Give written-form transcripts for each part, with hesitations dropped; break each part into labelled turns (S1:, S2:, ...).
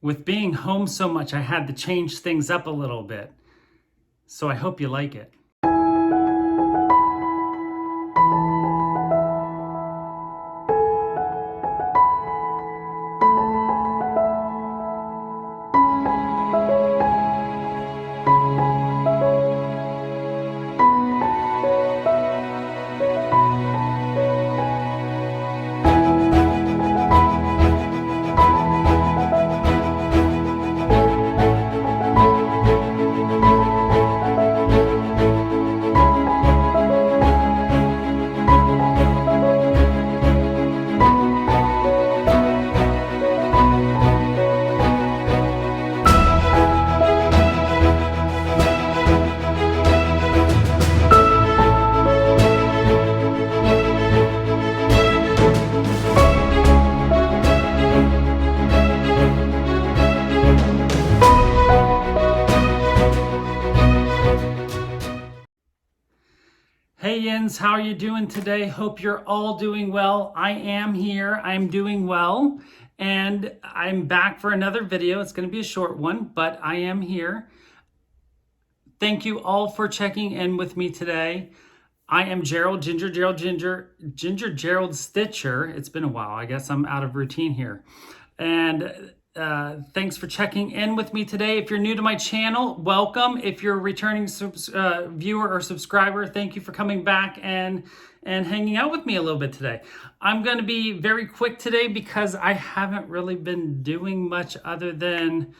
S1: With being home so much, I had to change things up a little bit. So I hope you like it. Hey Yins, how are you doing today? Hope you're all doing well. I am here, I'm doing well, and I'm back for another video. It's gonna be a short one, but I am here. Thank you all for checking in with me today. I am Gerald, Ginger Gerald Stitcher. It's been a while, I guess I'm out of routine here. And thanks for checking in with me today. If you're new to my channel, welcome. If you're a returning viewer or subscriber, thank you for coming back and hanging out with me a little bit today. I'm going to be very quick today because I haven't really been doing much other than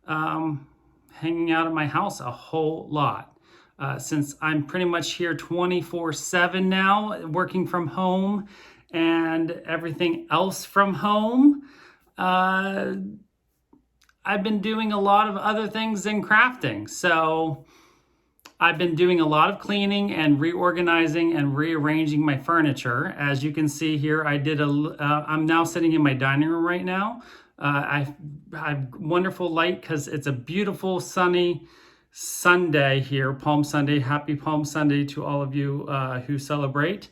S1: hanging out at my house a whole lot. Since I'm pretty much here 24/7 now, working from home and everything else from home. I've been doing a lot of other things than crafting. So I've been doing a lot of cleaning and reorganizing and rearranging my furniture. As you can see here, I'm now sitting in my dining room right now. I have wonderful light because it's a beautiful sunny Sunday here, Palm Sunday. Happy Palm Sunday to all of you who celebrate.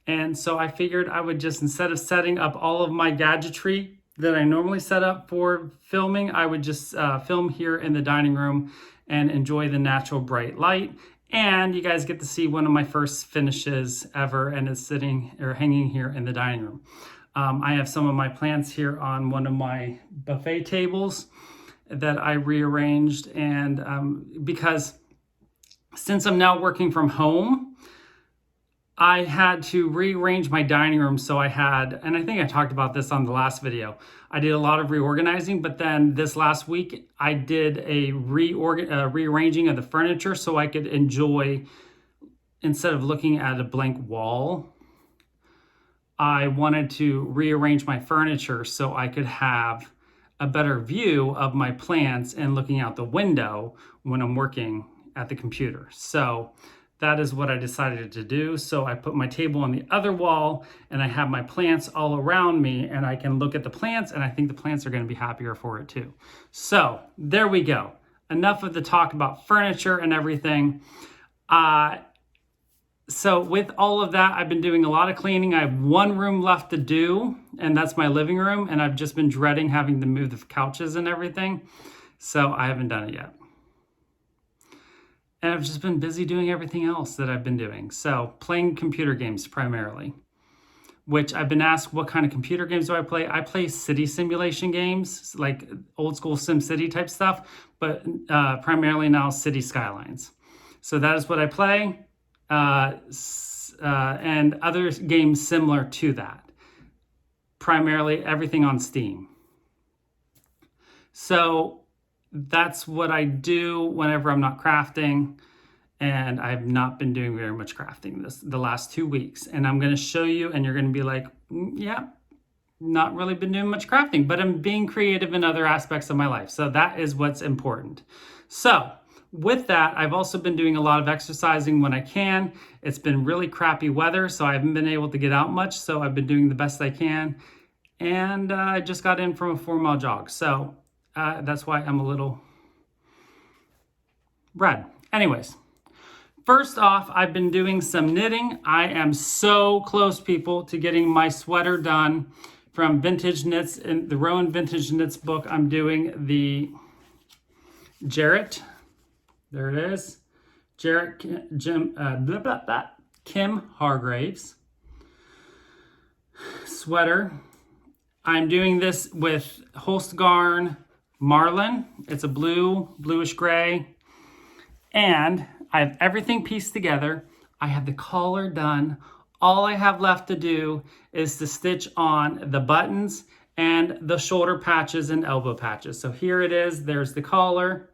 S1: And so I figured I would just, instead of setting up all of my gadgetry that I normally set up for filming, I would just film here in the dining room and enjoy the natural bright light. And you guys get to see one of my first finishes ever, and it's sitting or hanging here in the dining room. I have some of my plants here on one of my buffet tables that I rearranged, and because since I'm now working from home, I had to rearrange my dining room. So I had, and I think I talked about this on the last video, I did a lot of reorganizing, but then this last week I did a rearranging of the furniture so I could enjoy, instead of looking at a blank wall, I wanted to rearrange my furniture so I could have a better view of my plants and looking out the window when I'm working at the computer. So that is what I decided to do. So I put my table on the other wall and I have my plants all around me, and I can look at the plants, and I think the plants are going to be happier for it too. So there we go. Enough of the talk about furniture and everything. So with all of that, I've been doing a lot of cleaning. I have one room left to do, and that's my living room. And I've just been dreading having to move the couches and everything. So I haven't done it yet. And I've just been busy doing everything else that I've been doing. So playing computer games primarily, which I've been asked, what kind of computer games do I play? I play city simulation games, like old school SimCity type stuff, but primarily now City Skylines. So that is what I play. And other games similar to that. Primarily everything on Steam. So that's what I do whenever I'm not crafting, and I've not been doing very much crafting the last 2 weeks. And I'm going to show you, and you're going to be like, yeah, not really been doing much crafting, but I'm being creative in other aspects of my life. So that is what's important. So with that, I've also been doing a lot of exercising when I can. It's been really crappy weather, so I haven't been able to get out much. So I've been doing the best I can. And I just got in from a 4-mile jog. So that's why I'm a little red. Anyways, first off, I've been doing some knitting. I am so close, people, to getting my sweater done from Vintage Knits, in the Rowan Vintage Knits book, I'm doing the Jarrett. There it is. Jarrett Kim Hargraves sweater. I'm doing this with Holstgarn Marlin. It's a bluish gray. And I have everything pieced together. I have the collar done. All I have left to do is to stitch on the buttons and the shoulder patches and elbow patches. So here it is. There's the collar.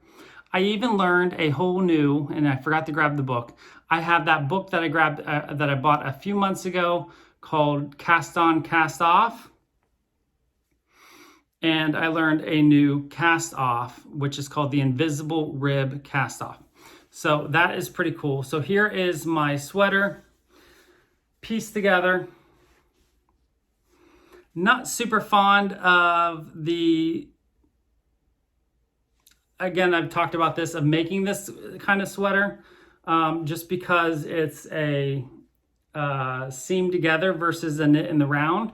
S1: I even learned a whole new, and I forgot to grab the book. I have that book that I grabbed, that I bought a few months ago called Cast On, Cast Off. And I learned a new cast off, which is called the Invisible Rib Cast Off. So that is pretty cool. So here is my sweater pieced together. Not super fond of the, again, I've talked about this, of making this kind of sweater, just because it's a seam together versus a knit in the round.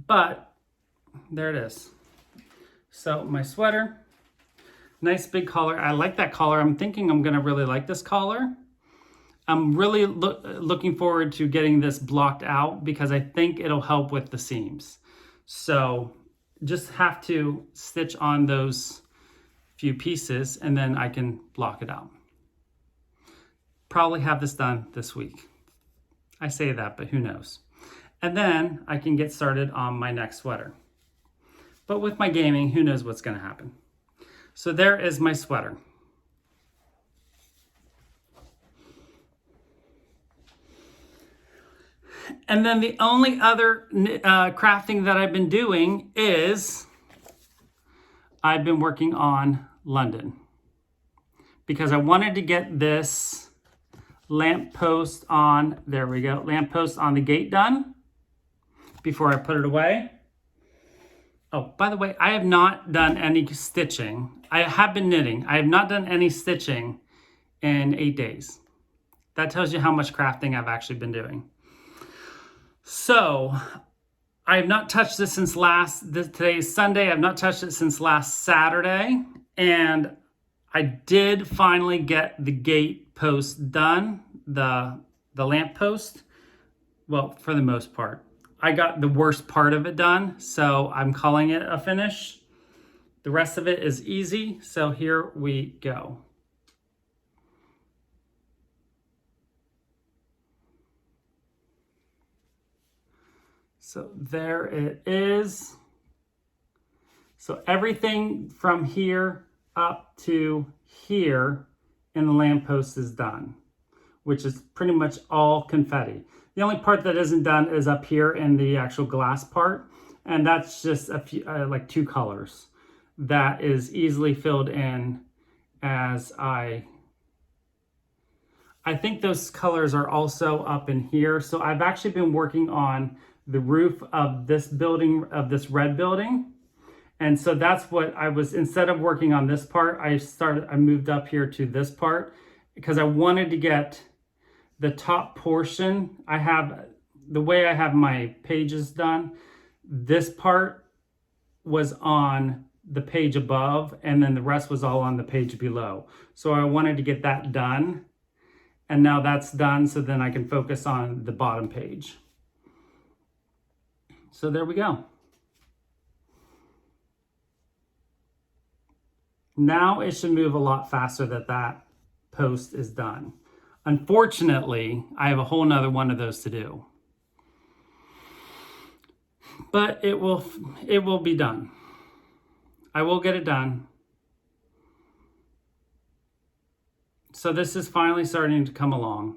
S1: But there it is. So my sweater, nice big collar. I like that collar. I'm thinking I'm gonna really like this collar. I'm really looking forward to getting this blocked out because I think it'll help with the seams. So just have to stitch on those few pieces and then I can block it out. Probably have this done this week. I say that, but who knows? And then I can get started on my next sweater. But with my gaming, who knows what's going to happen. So there is my sweater. And then the only other crafting that I've been doing is I've been working on London because I wanted to get this lamppost on, there we go, lamppost on the gate done before I put it away. Oh, by the way, I have not done any stitching. I have been knitting. I have not done any stitching in 8 days. That tells you how much crafting I've actually been doing. So I have not touched this since today is Sunday. I've not touched it since last Saturday. And I did finally get the gate post done, the lamp post. Well, for the most part. I got the worst part of it done, so I'm calling it a finish. The rest of it is easy, so here we go. So there it is. So everything from here up to here in the lamppost is done, which is pretty much all confetti. The only part that isn't done is up here in the actual glass part, and that's just a few, like 2 colors that is easily filled in as I think those colors are also up in here. So I've actually been working on the roof of this building, of this red building. And so that's what I was, instead of working on this part, I moved up here to this part because I wanted to get the top portion. I have, the way I have my pages done, this part was on the page above and then the rest was all on the page below. So I wanted to get that done. And now that's done, so then I can focus on the bottom page. So there we go. Now it should move a lot faster that post is done. Unfortunately, I have a whole nother one of those to do. But it will be done. I will get it done. So this is finally starting to come along.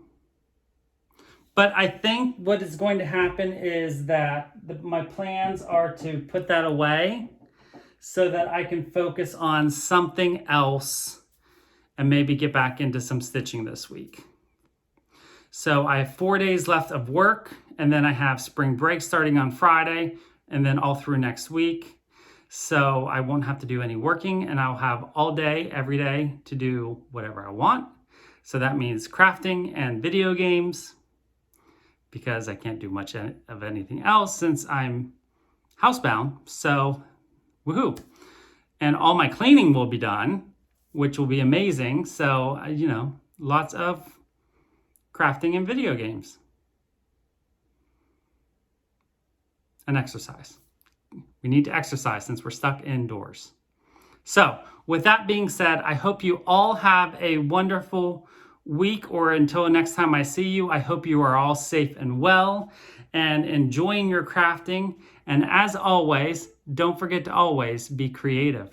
S1: But I think what is going to happen is that my plans are to put that away so that I can focus on something else and maybe get back into some stitching this week. So I have 4 days left of work, and then I have spring break starting on Friday, and then all through next week. So I won't have to do any working, and I'll have all day, every day, to do whatever I want. So that means crafting and video games, because I can't do much of anything else since I'm housebound. So, woohoo. And all my cleaning will be done, which will be amazing. So, you know, lots of crafting and video games. And exercise. We need to exercise since we're stuck indoors. So, with that being said, I hope you all have a wonderful week, or until next time I see you, I hope you are all safe and well and enjoying your crafting. And as always, don't forget to always be creative.